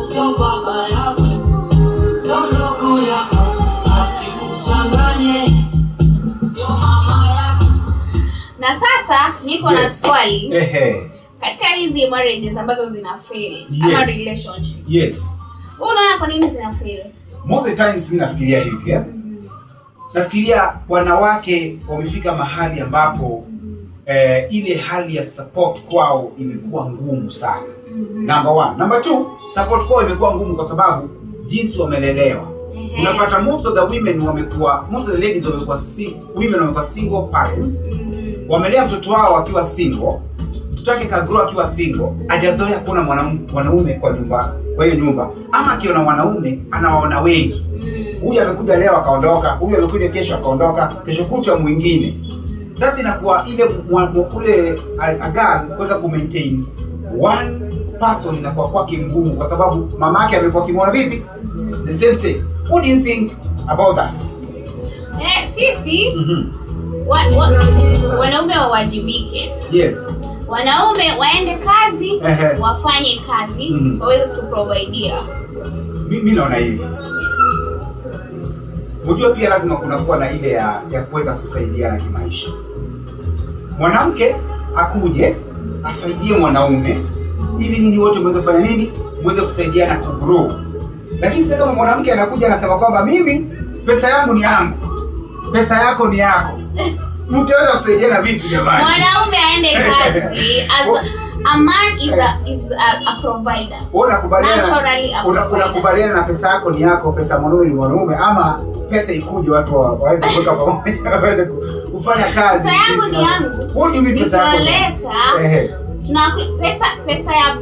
so baba yako, so ndugu yako, asikuchanganye, sio mama yako. Na sasa niko na swali. Katika hizi marriages ambazo zina fail, ama relationship. Unaona kwa nini zina fail? Most of the times mimi nafikiria hivi, nafikiria wanawake wamefika mahali ambapo ile hali ya support kwao imekuwa ngumu sana. Number one. Number two, support kwao imekuwa ngumu kwa sababu jinsi wamelelewa. Unapata most of the ladies wamekuwa single parents. Wamelea mtoto wao akiwa single. Mtoto wake kagrow akiwa single, hajazoea kuona mwanaume kwa hiyo nyumba. Ama akiona wanaume anawaona wengi. Huyu amekuja leo akaondoka, huyu amekuja kesho akaondoka, kesho kutwa mwingine. Sasa inakuwa ile agar kuweza kumaintain one person inakuwa kwake ngumu kwa sababu mama yake amekuwa kimwona vipi? The same. What do you think about that? Sisi wanaume wawajibike. Wanaume waende kazi, wafanye kazi, waweze kutuprovidea. Mimi naona hivi. Unajua pia lazima kunakuwa na ile ya kuweza kusaidiana kimaisha. Mwanamke akuje asaidie mwanaume ili nyinyi wote mweze kufanya nini? Mweze kusaidiana kugrow. Lakini sasa kama mwanamke anakuja anasema kwamba mimi pesa yangu ni yangu, pesa yako ni yako. Mtaweza kusaidiana vipi jamani? Mwanaume aende kazi a man is a provider. Unakubaliana na pesa yako ni yako, pesa mwanaume ni mwanaume, ama pesa ikuje watu waweze kuweka pamoja waweze kufanya kazi? Pesa yangu ni yangu. What do you mean pesa yako? Tuna pesa ya